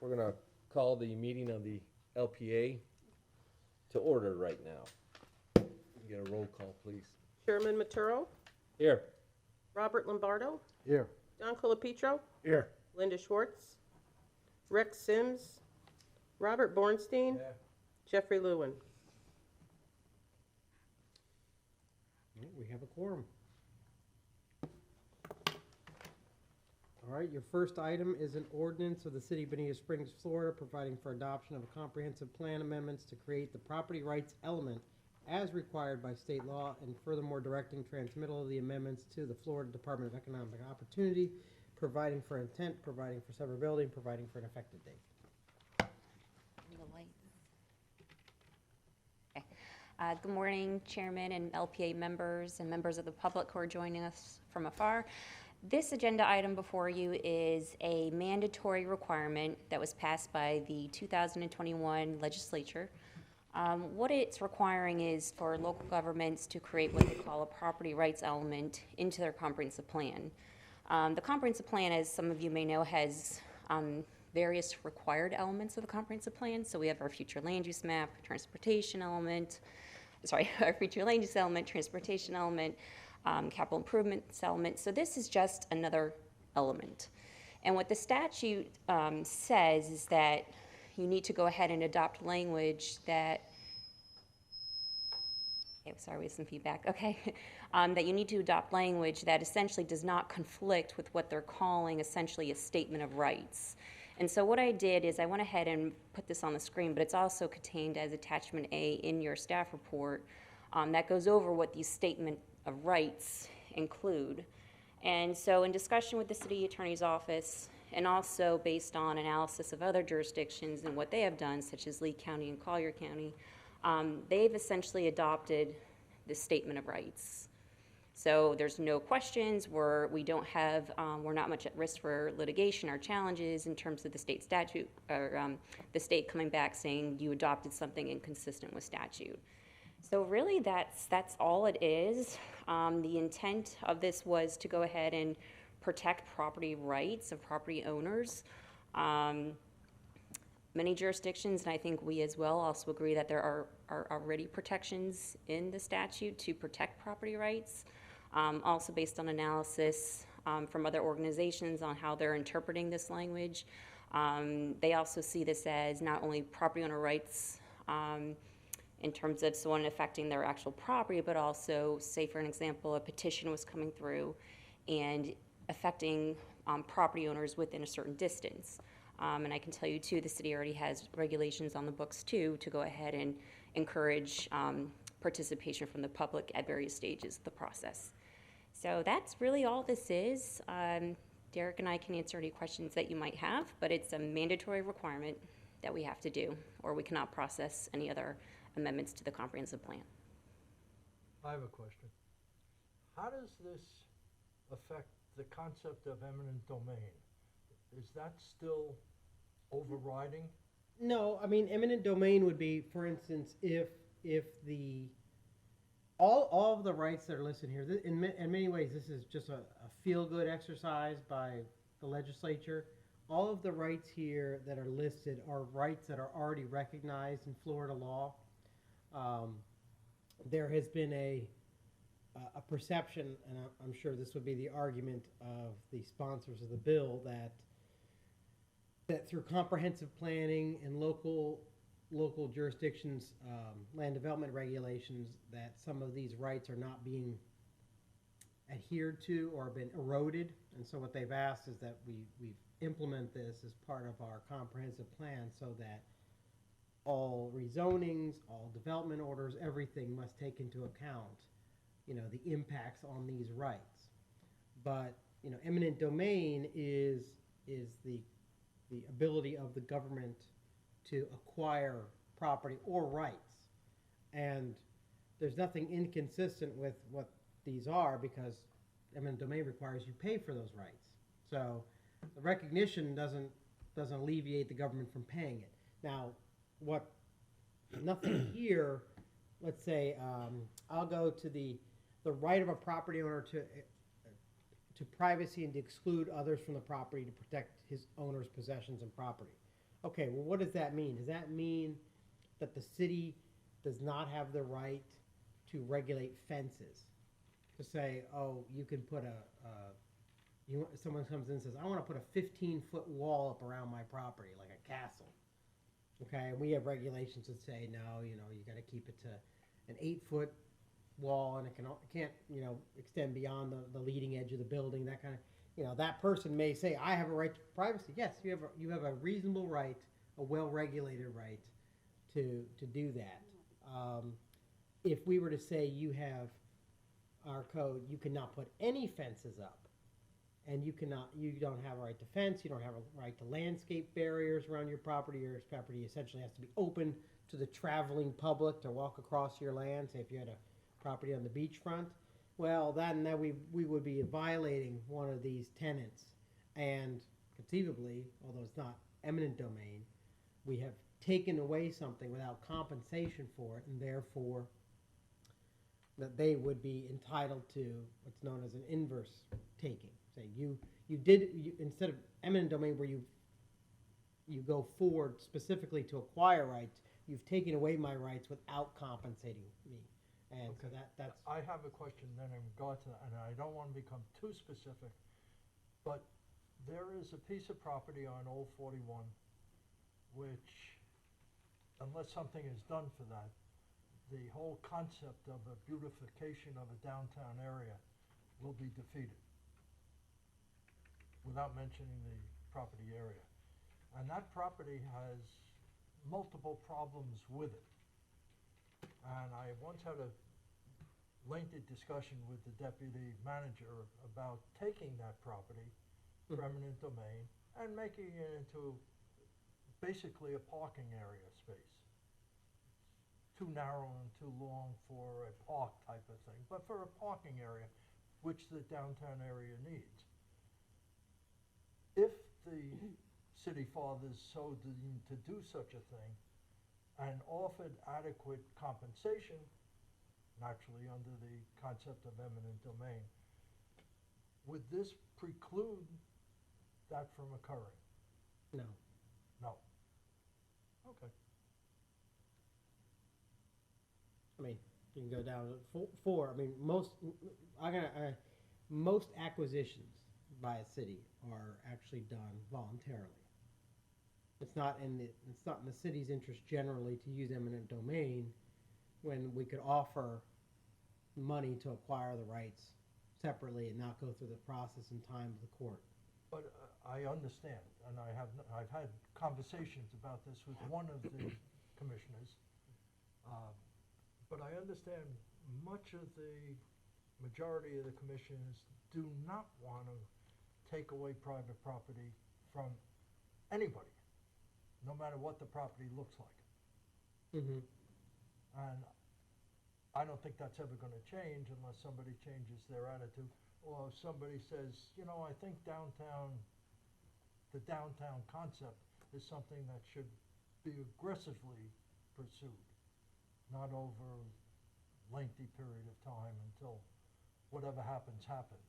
We're going to call the meeting of the LPA to order right now. Get a roll call, please. Chairman Maturo, Here. Robert Lombardo, Here. Don Colapetro, Here. Linda Schwartz, Rex Sims, Robert Bornstein, Jeffrey Lewin. We have a quorum. All right, your first item is an ordinance of the City of Bonita Springs, Florida, providing for adoption of a comprehensive plan amendments to create the property rights element as required by state law, and furthermore directing transmittal of the amendments to the Florida Department of Economic Opportunity, providing for intent, providing for severability, providing for an effective date. Good morning, Chairman and LPA members and members of the public who are joining us from afar. This agenda item before you is a mandatory requirement that was passed by the 2021 legislature. What it's requiring is for local governments to create what they call a property rights element into their comprehensive plan. The comprehensive plan, as some of you may know, has various required elements of the comprehensive plan. So we have our future land use map, transportation element, our future land use element, transportation element, capital improvements element. So this is just another element. And what the statute says is that you need to go ahead and adopt language that, sorry, we have some feedback, okay. That you need to adopt language that essentially does not conflict with what they're calling essentially a statement of rights. And so what I did is I went ahead and put this on the screen, but it's also contained as attachment A in your staff report that goes over what these statement of rights include. And so in discussion with the city attorney's office, and also based on analysis of other jurisdictions and what they have done, such as Lee County and Collier County, they've essentially adopted the statement of rights. So there's no questions. We're not much at risk for litigation or challenges in terms of the state statute or the state coming back saying you adopted something inconsistent with statute. So really that's all it is. The intent of this was to go ahead and protect property rights of property owners. Many jurisdictions, and I think we as well, also agree that there are already protections in the statute to protect property rights. Also based on analysis from other organizations on how they're interpreting this language. They also see this as not only property owner rights in terms of someone affecting their actual property, but also, say for an example, a petition was coming through and affecting property owners within a certain distance. And I can tell you too, the city already has regulations on the books too to go ahead and encourage participation from the public at various stages of the process. So that's really all this is. Derek and I can answer any questions that you might have, but it's a mandatory requirement that we have to do, or we cannot process any other amendments to the comprehensive plan. I have a question. How does this affect the concept of eminent domain? Is that still overriding? No, I mean, eminent domain would be, for instance, if the all of the rights that are listed here, in many ways, this is just a feel-good exercise by the legislature. All of the rights here that are listed are rights that are already recognized in Florida law. There has been a perception, and I'm sure this would be the argument of the sponsors of the bill, that through comprehensive planning and local jurisdictions, land development regulations, that some of these rights are not being adhered to or been eroded. And so what they've asked is that we implement this as part of our comprehensive plan so that all rezonings, all development orders, everything must take into account, the impacts on these rights. But, eminent domain is the ability of the government to acquire property or rights. And there's nothing inconsistent with what these are, because eminent domain requires you pay for those rights. So the recognition doesn't alleviate the government from paying it. Now, nothing here, let's say, I'll go to the right of a property owner to privacy and to exclude others from the property to protect his owner's possessions and property. Okay, well, what does that mean? Does that mean that the city does not have the right to regulate fences? To say, oh, you can put someone comes in and says, I want to put a 15-foot wall up around my property, like a castle. Okay, and we have regulations that say, no, you got to keep it to an 8-foot wall, and it can't, extend beyond the leading edge of the building, that kind of, that person may say, I have a right to privacy. Yes, you have a reasonable right, a well-regulated right to do that. If we were to say you have our code, you cannot put any fences up, and you don't have a right to fence, you don't have a right to landscape barriers around your property. Your property essentially has to be open to the traveling public to walk across your land. Say if you had a property on the beachfront, well, then we would be violating one of these tenets, and conceivably, although it's not eminent domain, we have taken away something without compensation for it, and therefore that they would be entitled to what's known as an inverse taking. Say you instead of eminent domain where you go forward specifically to acquire rights, you've taken away my rights without compensating me. And so that's. I have a question then in regard to that, and I don't want to become too specific, but there is a piece of property on Old 41 which, unless something is done for that, the whole concept of a beautification of a downtown area will be defeated, without mentioning the property area. And that property has multiple problems with it. And I once had a lengthy discussion with the deputy manager about taking that property for eminent domain and making it into basically a parking area space. Too narrow and too long for a park type of thing, but for a parking area, which the downtown area needs. If the city fathers so deemed to do such a thing and offered adequate compensation, naturally under the concept of eminent domain, would this preclude that from occurring? No. No. Okay. I mean, you can go down to four. I mean, most acquisitions by a city are actually done voluntarily. It's not in the city's interest generally to use eminent domain when we could offer money to acquire the rights separately and not go through the process and time of the court. But I understand, and I've had conversations about this with one of the commissioners, but I understand much of the majority of the commissioners do not want to take away private property from anybody, no matter what the property looks like. Mm-hmm. And I don't think that's ever going to change unless somebody changes their attitude, or if somebody says, I think the downtown concept is something that should be aggressively pursued, not over a lengthy period of time until whatever happens, happens.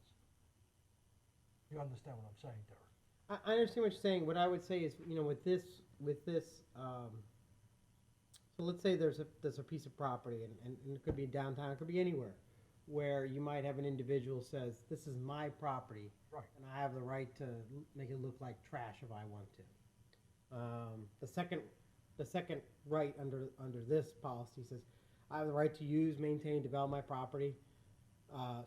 You understand what I'm saying, Derek? I understand what you're saying. What I would say is, with this, so let's say there's a piece of property, and it could be downtown, it could be anywhere, where you might have an individual says, this is my property, Right. and I have the right to make it look like trash if I want to. The second right under this policy says, I have the right to use, maintain, develop my property,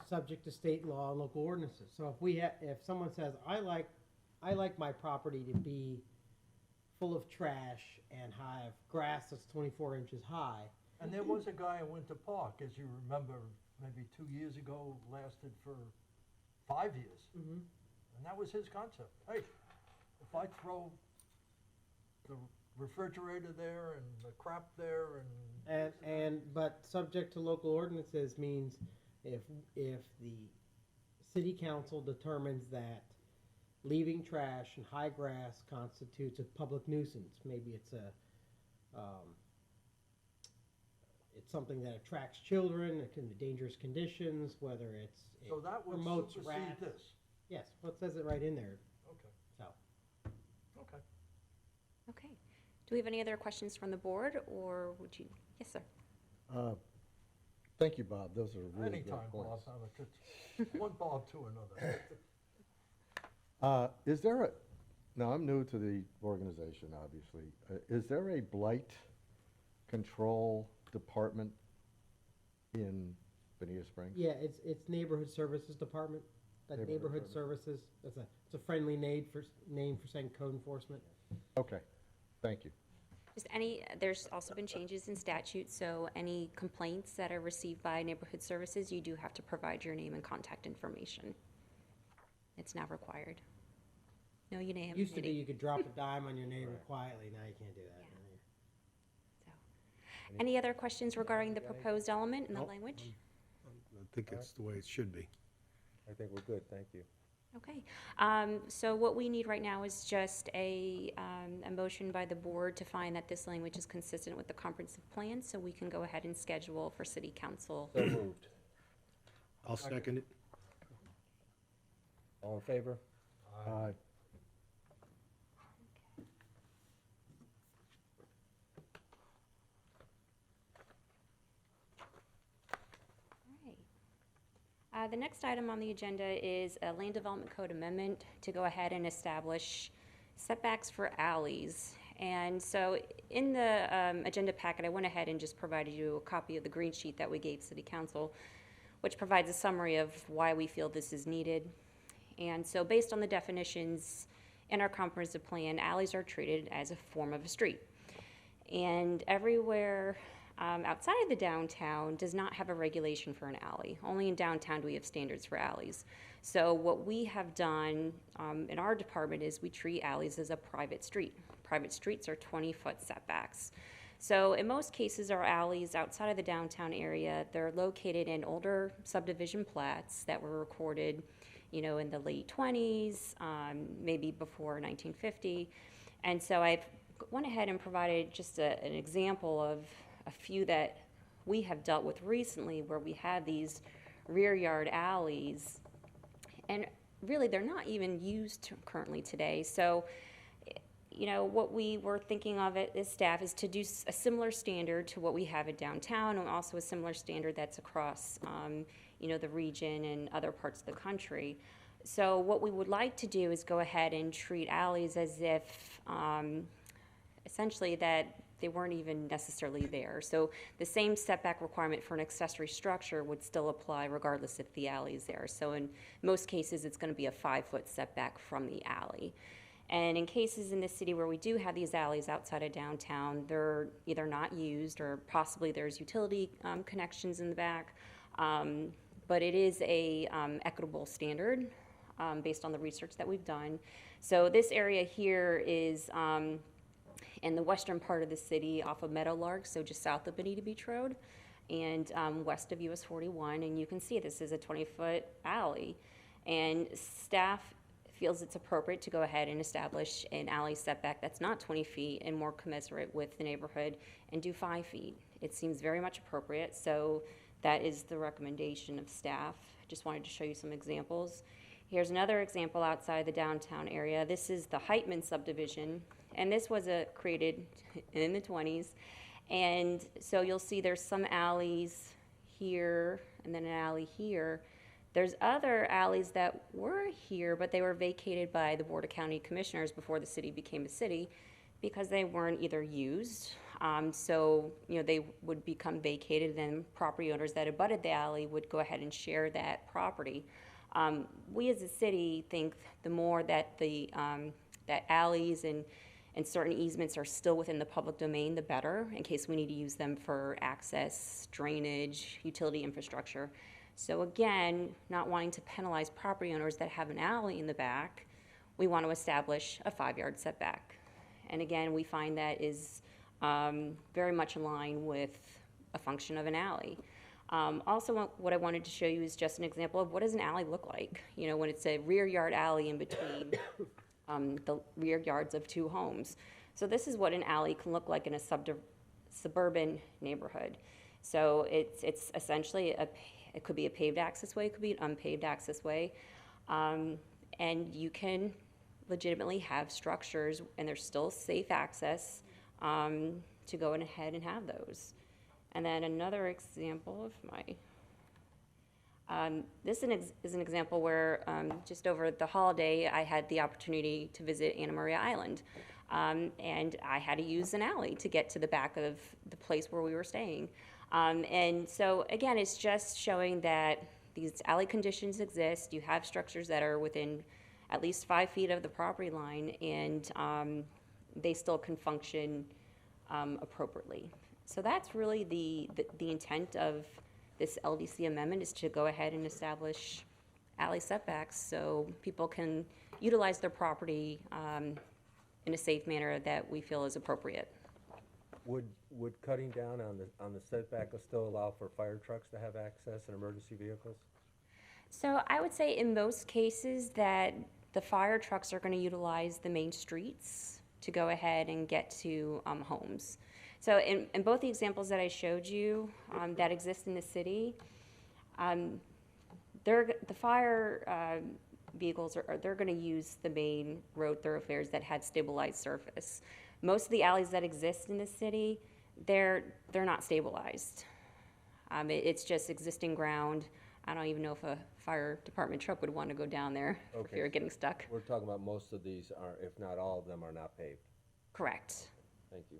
subject to state law and local ordinances. So if someone says, I like my property to be full of trash and have grass that's 24 inches high. And there was a guy in Winter Park, as you remember, maybe 2 years ago, lasted for 5 years. Mm-hmm. And that was his concept. Hey, if I throw the refrigerator there and the crap there But subject to local ordinances means if the city council determines that leaving trash and high grass constitutes a public nuisance, maybe it's something that attracts children, it can be dangerous conditions, whether it so that would promotes supersede rats. this. Yes, well, it says it right in there. Okay. So Okay. Okay. Do we have any other questions from the board, or would you, yes, sir? Thank you, Bob. Those are really Anytime, great Bob, points. it's one Bob to another. Is there a, now I'm new to the organization, obviously. Is there a blight control department in Bonita Springs? Yeah, it's Neighborhood Services Department, that Neighborhood Neighborhood Services, it's a friendly name for saying code enforcement. Okay, thank you. Just there's also been changes in statute, so any complaints that are received by Neighborhood Services, you do have to provide your name and contact information. It's now required. Know your name. Used to be you could drop a dime on your neighbor quietly, now you can't do that. So, any other questions regarding the proposed element in the language? I think it's the way it should be. I think we're good, thank you. Okay, so what we need right now is just a motion by the board to find that this language is consistent with the comprehensive plan, so we can go ahead and schedule for city council. So moved. I'll second it. All in favor? Aye. The next item on the agenda is a land development code amendment to go ahead and establish setbacks for alleys. And so in the agenda packet, I went ahead and just provided you a copy of the green sheet that we gave City Council, which provides a summary of why we feel this is needed. And so based on the definitions in our comprehensive plan, alleys are treated as a form of a street. And everywhere outside of the downtown does not have a regulation for an alley. Only in downtown do we have standards for alleys. So what we have done in our department is we treat alleys as a private street. Private streets are 20-foot setbacks. So in most cases, our alleys outside of the downtown area, they're located in older subdivision plats that were recorded, you know, in the late 20s, maybe before 1950. And so I've went ahead and provided just an example of a few that we have dealt with recently where we have these rear yard alleys, and really they're not even used currently today. So, you know, what we were thinking of it as staff is to do a similar standard to what we have in downtown, and also a similar standard that's across, you know, the region and other parts of the country. So what we would like to do is go ahead and treat alleys as if, essentially, that they weren't even necessarily there. So the same setback requirement for an accessory structure would still apply regardless if the alley is there. So in most cases, it's going to be a 5-foot setback from the alley. And in cases in the city where we do have these alleys outside of downtown, they're either not used or possibly there's utility connections in the back. But it is a equitable standard based on the research that we've done. So this area here is in the western part of the city off of Meadowlark, so just south of Bonita Beach Road, and west of US 41, and you can see this is a 20-foot alley. And staff feels it's appropriate to go ahead and establish an alley setback that's not 20 feet and more commensurate with the neighborhood and do 5 feet. It seems very much appropriate, so that is the recommendation of staff. Just wanted to show you some examples. Here's another example outside the downtown area. This is the Heitman subdivision, and this was created in the 20s. And so you'll see there's some alleys here and then an alley here. There's other alleys that were here, but they were vacated by the Board of County Commissioners before the city became a city because they weren't either used. So, you know, they would become vacated, and property owners that abutted the alley would go ahead and share that property. We as a city think the more that that alleys and certain easements are still within the public domain, the better, in case we need to use them for access, drainage, utility infrastructure. So again, not wanting to penalize property owners that have an alley in the back, we want to establish a 5-yard setback. And again, we find that is very much in line with a function of an alley. Also, what I wanted to show you is just an example of what does an alley look like. You know, when it's a rear yard alley in between the rear yards of 2 homes. So this is what an alley can look like in a suburban neighborhood. So it's essentially it could be a paved access way, it could be an unpaved access way, and you can legitimately have structures and there's still safe access to go ahead and have those. And then another example of my, this is an example where just over the holiday, I had the opportunity to visit Anna Maria Island. And I had to use an alley to get to the back of the place where we were staying. And so again, it's just showing that these alley conditions exist. You have structures that are within at least 5 feet of the property line, and they still can function appropriately. So that's really the intent of this LDC amendment, is to go ahead and establish alley setbacks so people can utilize their property in a safe manner that we feel is appropriate. Would cutting down on the setback still allow for fire trucks to have access and emergency vehicles? So I would say in most cases that the fire trucks are going to utilize the main streets to go ahead and get to homes. So in both the examples that I showed you that exist in the city, the fire vehicles they're going to use the main road thoroughfares that have stabilized surface. Most of the alleys that exist in the city, they're not stabilized. It's just existing ground. I don't even know if a fire department truck would want to go down there if Okay. you're getting stuck. We're talking about most of these are, if not all of them, are not paved. Correct. Thank you.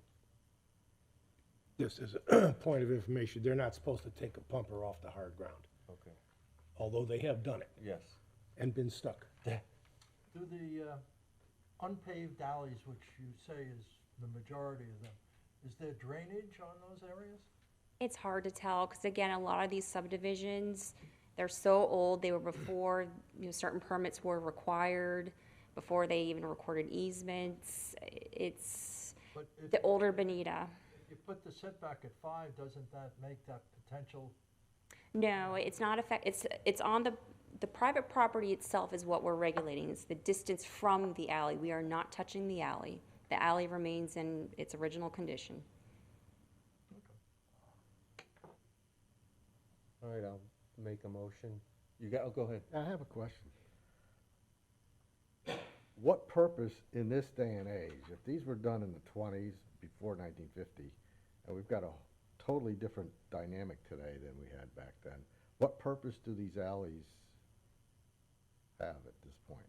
Just as a point of information, they're not supposed to take a pumper off the hard ground, Okay. although they have done it Yes. and been stuck. Do the unpaved alleys, which you say is the majority of them, is there drainage on those areas? It's hard to tell because again, a lot of these subdivisions, they're so old. They were before certain permits were required, before they even recorded easements. It's But if the older Bonita. if you put the setback at 5, doesn't that make that potential? No, it's not it's on the private property itself is what we're regulating. It's the distance from the alley. We are not touching the alley. The alley remains in its original condition. All right, I'll make a motion. Go ahead. I have a question. What purpose in this day and age, if these were done in the 20s, before 1950, and we've got a totally different dynamic today than we had back then, what purpose do these alleys have at this point?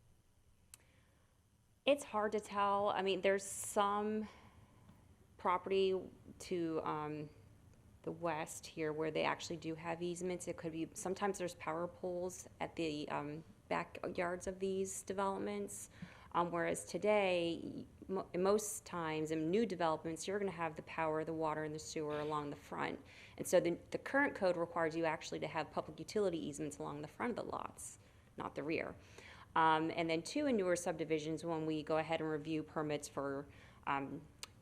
It's hard to tell. I mean, there's some property to the west here where they actually do have easements. It could be, sometimes there's power poles at the backyards of these developments. Whereas today, most times in new developments, you're going to have the power, the water, and the sewer along the front. And so the current code requires you actually to have public utility easements along the front of the lots, not the rear. And then two, in newer subdivisions, when we go ahead and review permits for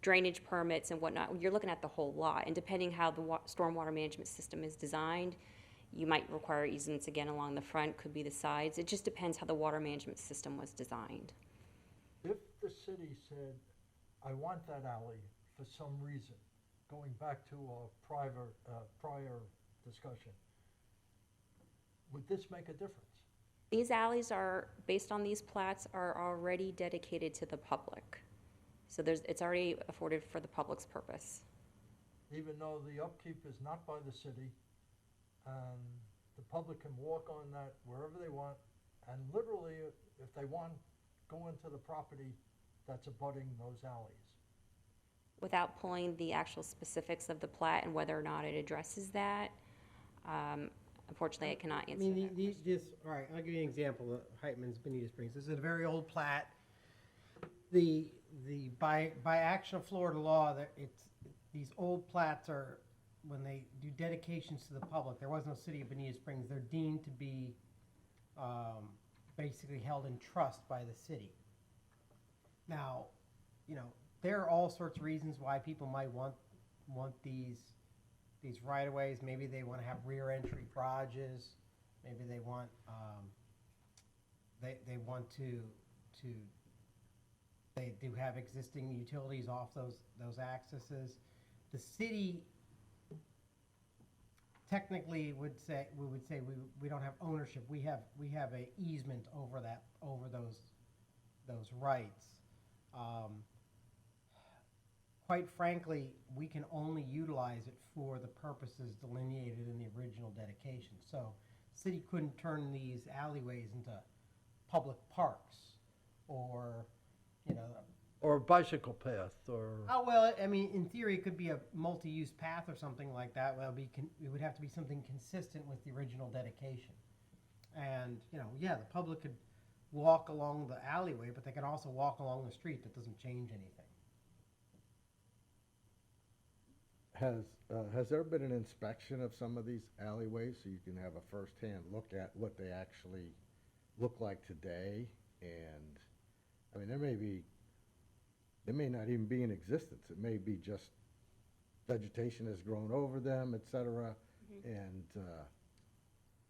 drainage permits and whatnot, you're looking at the whole lot. And depending how the stormwater management system is designed, you might require easements again along the front, could be the sides. It just depends how the water management system was designed. If the city said, I want that alley for some reason, going back to a prior discussion, would this make a difference? These alleys are, based on these plats, are already dedicated to the public. So it's already afforded for the public's purpose. Even though the upkeep is not by the city, and the public can walk on that wherever they want, and literally, if they want, go into the property that's abutting those alleys. Without pulling the actual specifics of the plat and whether or not it addresses that, unfortunately, I cannot I answer mean, that. all right, I'll give you an example of Heitman's Bonita Springs. This is a very old plat. By action of Florida law, these old plats are, when they do dedications to the public, there was no city of Bonita Springs, they're deemed to be basically held in trust by the city. Now, there are all sorts of reasons why people might want these right-of-ways. Maybe they want to have rear entry garages. Maybe they want they want to they do have existing utilities off those accesses. The city technically would say we don't have ownership. We have a easement over those rights. quite frankly, we can only utilize it for the purposes delineated in the original dedication. So, city couldn't turn these alleyways into public parks, or, you know, Or a bicycle path, or, oh, well, I mean, in theory, it could be a multi-use path or something like that. Well, it would have to be something consistent with the original dedication. And, you know, yeah, the public could walk along the alleyway, but they could also walk along the street. That doesn't change anything. Has there been an inspection of some of these alleyways so you can have a first-hand look at what they actually look like today? And, I mean, they may not even be in existence. It may be just vegetation has grown over them, et cetera. And,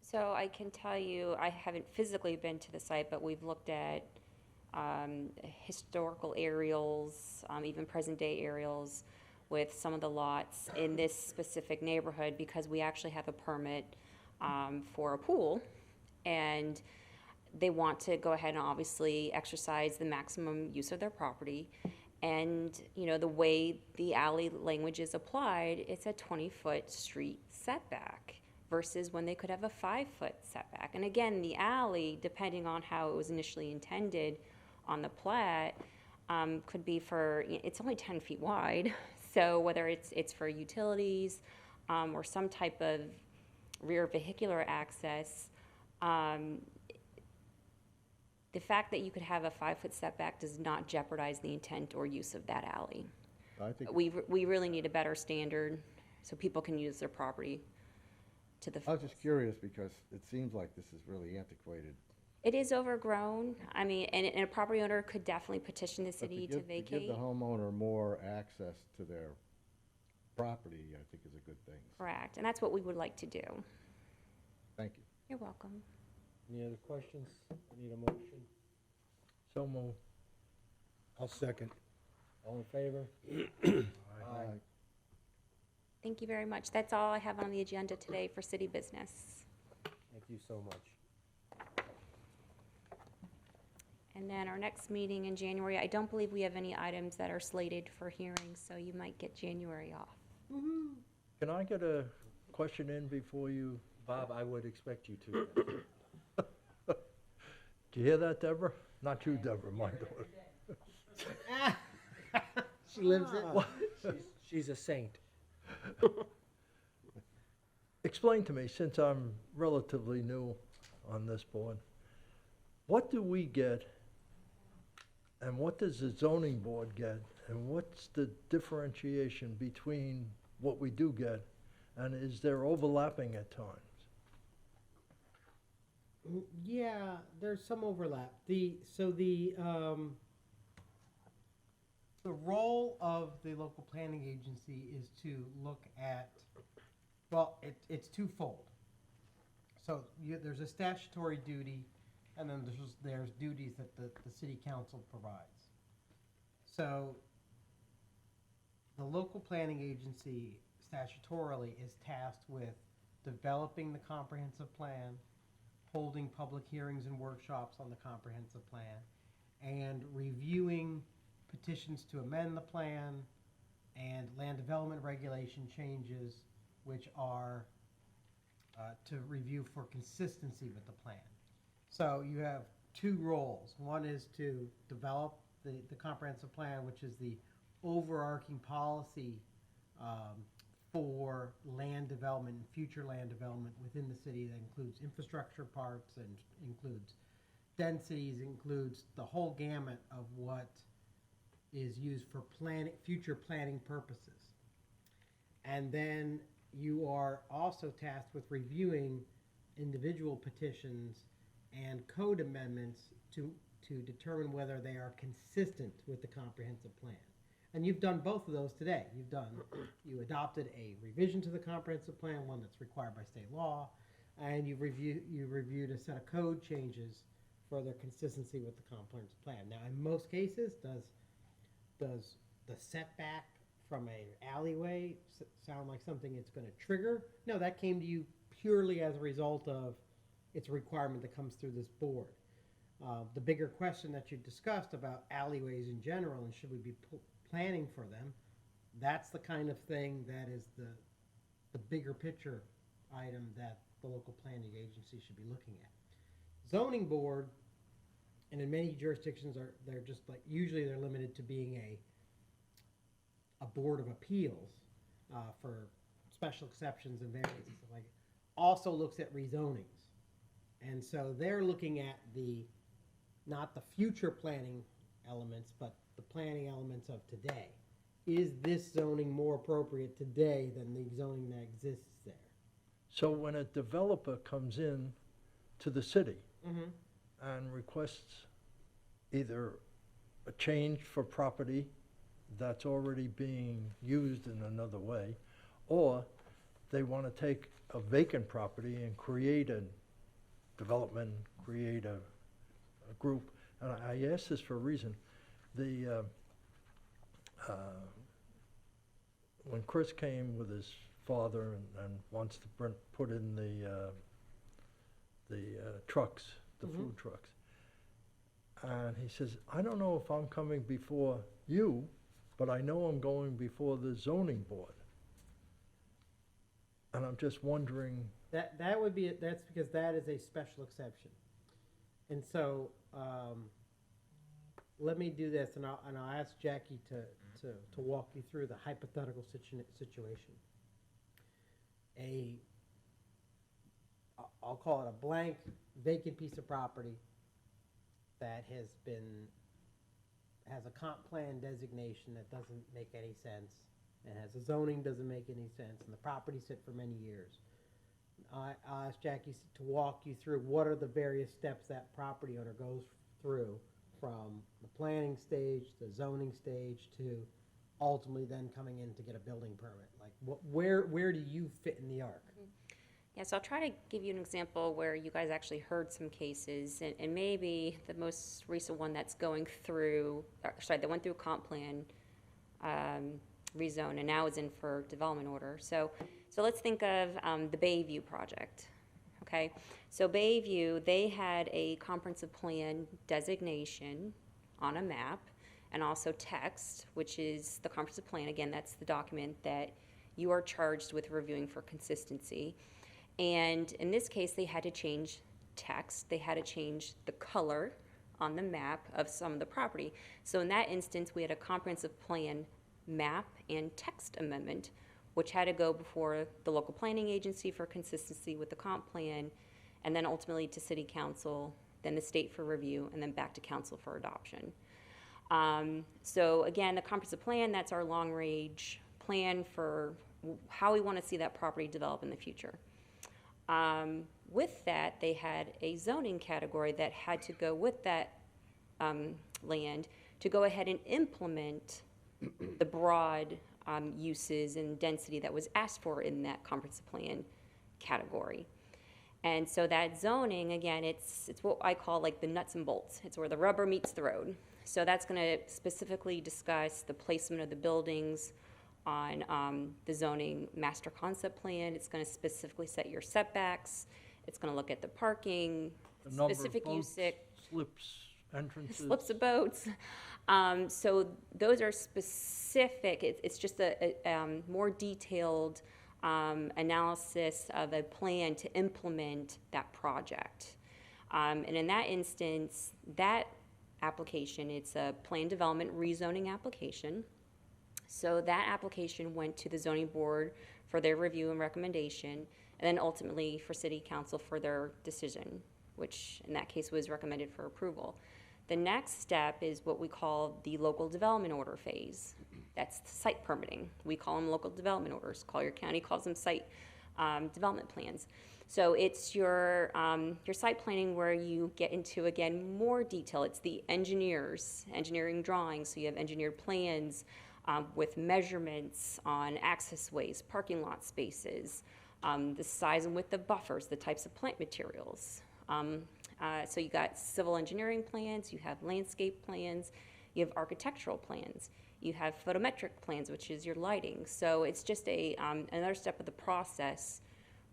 So I can tell you, I haven't physically been to the site, but we've looked at historical aerials, even present-day aerials with some of the lots in this specific neighborhood, because we actually have a permit for a pool, and they want to go ahead and obviously exercise the maximum use of their property. And, you know, the way the alley language is applied, it's a 20-foot street setback versus when they could have a 5-foot setback. And again, the alley, depending on how it was initially intended on the plat, could be for, it's only 10 feet wide. So whether it's for utilities or some type of rear vehicular access, the fact that you could have a 5-foot setback does not jeopardize the intent or use of that alley. I think, We really need a better standard so people can use their property to the I was fullest. just curious because it seems like this is really antiquated. It is overgrown. I mean, and a property owner could definitely petition the But city to To give vacate. the homeowner more access to their property, I think is a good thing. Correct, and that's what we would like to do. Thank you. You're welcome. Any other questions? I need a motion. so move. I'll second. All in favor? Aye. Thank you very much. That's all I have on the agenda today for city business. Thank you so much. And then our next meeting in January, I don't believe we have any items that are slated for hearings, so you might get January off. Can I get a question in before you? Bob, I would expect you to. Do you hear that, Deborah? Not you, Deborah, my daughter. She lives it. She's a saint. Explain to me, since I'm relatively new on this board, what do we get and what does the zoning board get? And what's the differentiation between what we do get, and is there overlapping at times? Yeah, there's some overlap. The role of the local planning agency is to look at, well, it's twofold. So there's a statutory duty, and then there's duties that the city council provides. So the local planning agency statutorily is tasked with developing the comprehensive plan, holding public hearings and workshops on the comprehensive plan, and reviewing petitions to amend the plan and land development regulation changes, which are to review for consistency with the plan. So you have two roles. One is to develop the comprehensive plan, which is the overarching policy for land development and future land development within the city. That includes infrastructure parks and includes densities, includes the whole gamut of what is used for planning, future planning purposes. And then you are also tasked with reviewing individual petitions and code amendments to determine whether they are consistent with the comprehensive plan. And you've done both of those today. You adopted a revision to the comprehensive plan, one that's required by state law, and you reviewed a set of code changes for their consistency with the comprehensive plan. Now, in most cases, does the setback from an alleyway sound like something it's going to trigger? No, that came to you purely as a result of it's a requirement that comes through this board. The bigger question that you discussed about alleyways in general and should we be planning for them, That's the kind of thing that is the bigger picture item that the local planning agency should be looking at. Zoning board, and in many jurisdictions they're just like, usually they're limited to being a board of appeals for special exceptions and variances and stuff like it. Also looks at rezonings. And so they're looking at not the future planning elements, but the planning elements of today. Is this zoning more appropriate today than the zoning that exists there? So when a developer comes in to the city Mm-hmm. and requests either a change for property that's already being used in another way, or they want to take a vacant property and create a development, create a group. And I ask this for a reason. When Chris came with his father and wants to put in the trucks, the food trucks, and he says, I don't know if I'm coming before you, but I know I'm going before the zoning board. And I'm just wondering, That would be, that's because that is a special exception. And so, let me do this, and I'll ask Jackie to walk you through the hypothetical situation. I'll call it a blank, vacant piece of property that has a comp plan designation that doesn't make any sense, and has a zoning doesn't make any sense, and the property sit for many years. I'll ask Jackie to walk you through what are the various steps that property owner goes through from the planning stage, the zoning stage, to ultimately then coming in to get a building permit. Like, where do you fit in the arc? Yeah, so I'll try to give you an example where you guys actually heard some cases, and maybe the most recent one that's going through, that went through comp plan rezone and now is in for development order. So let's think of the Bayview project. Okay, so Bayview, they had a comprehensive plan designation on a map, and also text, which is the comprehensive plan. Again, that's the document that you are charged with reviewing for consistency. And in this case, they had to change text. They had to change the color on the map of some of the property. So in that instance, we had a comprehensive plan map and text amendment, which had to go before the local planning agency for consistency with the comp plan, and then ultimately to city council, then the state for review, and then back to council for adoption. So again, the comprehensive plan, that's our long-range plan for how we want to see that property develop in the future. With that, they had a zoning category that had to go with that land to go ahead and implement the broad uses and density that was asked for in that comprehensive plan category. And so that zoning, again, it's what I call like the nuts and bolts. It's where the rubber meets the road. So that's going to specifically discuss the placement of the buildings on the zoning master concept plan. It's going to specifically set your setbacks. It's going to look at the parking, the number of specific boats, use, slips, entrances. slips of boats. So those are specific. It's just a more detailed analysis of a plan to implement that project. And in that instance, that application, it's a plan development rezoning application. So that application went to the zoning board for their review and recommendation, and then ultimately for city council for their decision, which in that case was recommended for approval. The next step is what we call the local development order phase. That's site permitting. We call them local development orders. Collier County calls them site development plans. So it's your site planning where you get into, again, more detail. It's the engineering drawings. So you have engineered plans with measurements on access ways, parking lot spaces, the size and width of buffers, the types of plant materials. So you got civil engineering plans, you have landscape plans, you have architectural plans, you have photometric plans, which is your lighting. So it's just another step of the process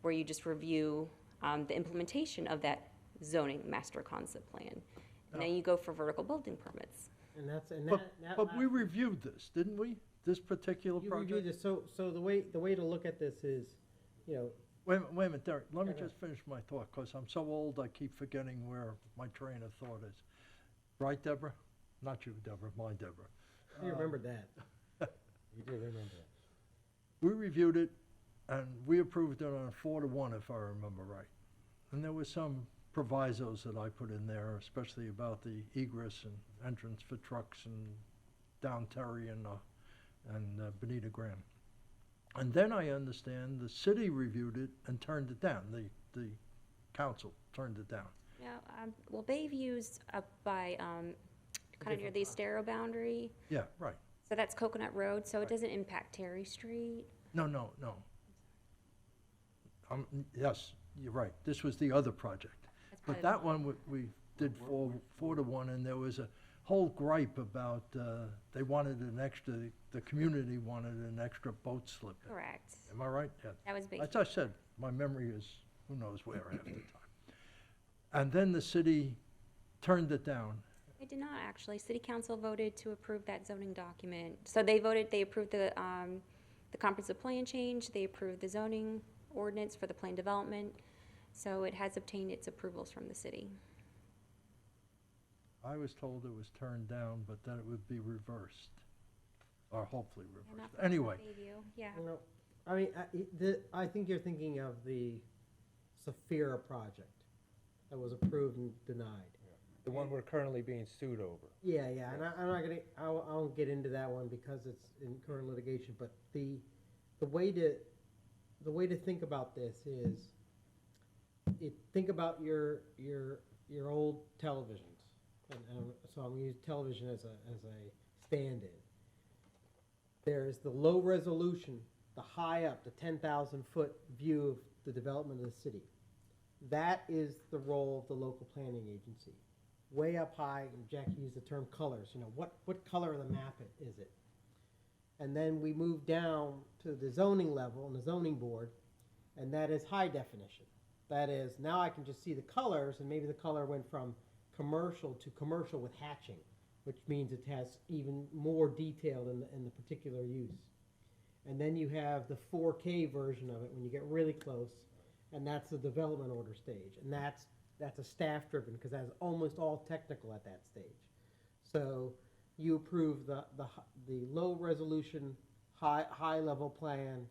where you just review the implementation of that zoning master concept plan. And then you go for vertical building permits. And that's, But we reviewed this, didn't we? this particular You review project? this, so the way to look at this is, you know, Wait a minute, Derek, let me Okay. just finish my thought, because I'm so old, I keep forgetting where my train of thought is. Right, Deborah? Not you, Deborah, my Deborah. I remembered that. You did remember that. We reviewed it, and we approved it on a 4-1, if I remember right. And there was some provisos that I put in there, especially about the egress and entrance for trucks and down Terry and Bonita Graham. And then I understand the city reviewed it and turned it down, the council turned it down. Yeah, well, Bayview's up by, kind of near the Estero boundary, Yeah, right. so that's Coconut Road, so it Right. doesn't impact Terry Street. No. Yes, you're right, this was the other project. That's But probably that one, we did 4-1, and there was a whole gripe about, they wanted an extra, the community wanted an extra boat slip. correct. Am I right? Yeah. That was Bayview. As I said, my memory is who knows where half the time. And then the city turned it down. They did not actually. City council voted to approve that zoning document. So they approved the comprehensive plan change, they approved the zoning ordinance for the plan development. So it has obtained its approvals from the city. I was told it was turned down, but that it would be reversed, or hopefully Yeah, reversed. not for Anyway, Bayview, yeah. No, I mean, I think you're thinking of the Saphira project that was approved and denied. The one we're currently being sued over. Yeah, and I'm not gonna, I won't get into that one because it's in current litigation, but the way to think about this is, think about your old televisions, and so I'm gonna use television as a stand-in. There's the low resolution, the high up, the 10,000-foot view of the development of the city. That is the role of the local planning agency. Way up high, and Jack used the term colors, what color of the map is it? And then we move down to the zoning level and the zoning board, and that is high definition. That is, now I can just see the colors, and maybe the color went from commercial to commercial with hatching, which means it has even more detail in the particular use. And then you have the 4K version of it when you get really close, and that's the development order stage. And that's a staff-driven, because that's almost all technical at that stage. So you approve the low-resolution, high-level plan.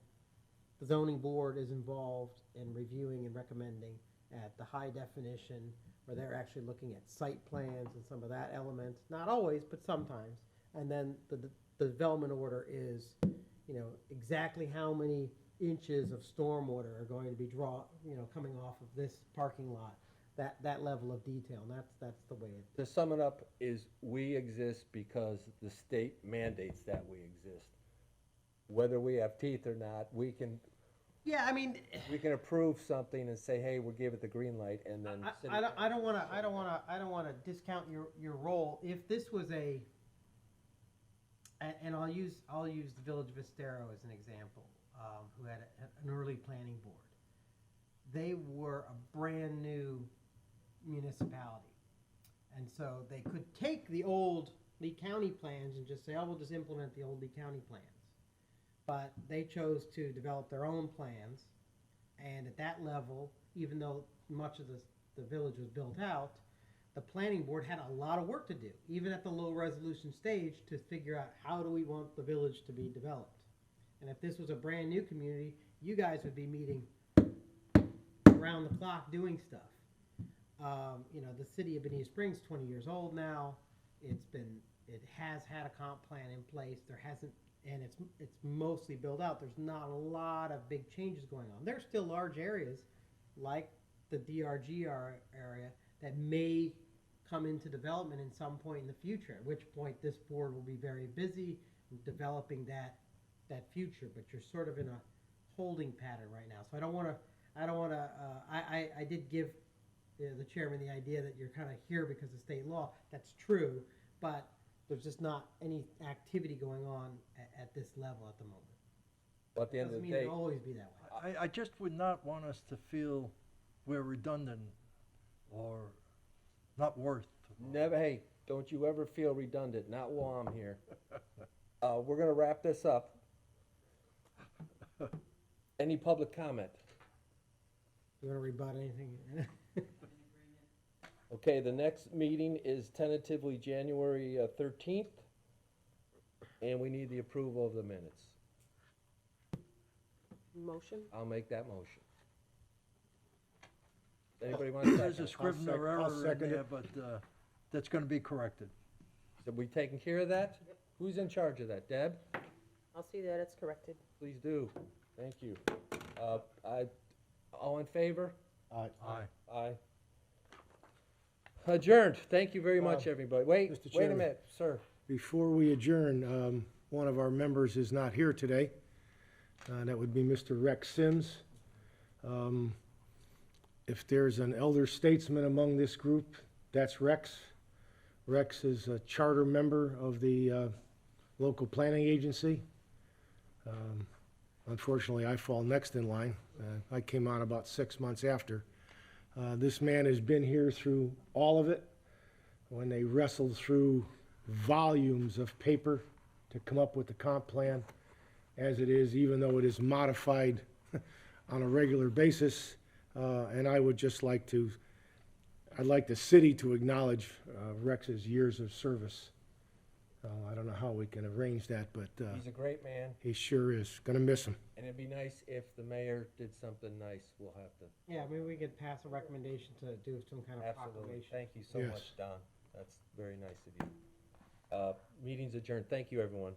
The zoning board is involved in reviewing and recommending at the high definition, where they're actually looking at site plans and some of that element. Not always, but sometimes. And then the development order is, exactly how many inches of stormwater are going to be coming off of this parking lot. That level of detail, and that's the way it. To sum it up, is we exist because the state mandates that we exist. Whether we have teeth or not, we can approve something and say, hey, we'll give it the green light, and then. I don't wanna discount your role. If this was and I'll use the Village of Estero as an example, who had an early planning board. They were a brand new municipality. And so they could take the old Lee County plans and just say, we'll just implement the old Lee County plans. But they chose to develop their own plans, and at that level, even though much of the village was built out, the planning board had a lot of work to do, even at the low resolution stage, to figure out how do we want the village to be developed. And if this was a brand new community, you guys would be meeting around the clock doing stuff. The city of Bonita Springs, 20 years old now. It has had a comp plan in place. There hasn't, and it's mostly built out. There's not a lot of big changes going on. There's still large areas like the DRG area that may come into development in some point in the future, at which point this board will be very busy developing that future, but you're sort of in a holding pattern right now. So I did give the chairman the idea that you're kind of here because of state law. That's true, but there's just not any activity going on at this level at the moment. But at the end of Doesn't the mean day, it'll always be that way. I just would not want us to feel we're redundant or not worth. never, hey, don't you ever feel redundant, not while I'm here. We're gonna wrap this up. Any public comment? You wanna rebut anything? Okay, the next meeting is tentatively January 13th, and we need the approval of the minutes. Motion? I'll make that motion. Anybody want to There's a second? Scrivener I'll error in second there, it. but that's gonna be corrected. So we taking care of that? Who's in charge of that? Deb? I'll see that it's corrected. Please do. Thank you. All in favor? Aye. Aye. Adjourned. Thank you very much, everybody. Mr. Wait a Chairman. minute, sir. Before we adjourn, one of our members is not here today. That would be Mr. Rex Sims. If there's an elder statesman among this group, that's Rex. Rex is a charter member of the local planning agency. Unfortunately, I fall next in line. I came on about 6 months after. This man has been here through all of it, when they wrestled through volumes of paper to come up with the comp plan as it is, even though it is modified on a regular basis. And I would just like to, I'd like the city to acknowledge Rex's years of service. I don't know how we can arrange that, but He's a great man, he sure is. Gonna miss him. and it'd be nice if the mayor did something nice. We'll have to, Yeah, maybe we could pass a recommendation to do some kind of absolutely. proclamation. Thank you so Yes. much, Don. That's very nice of you. Meeting's adjourned. Thank you, everyone.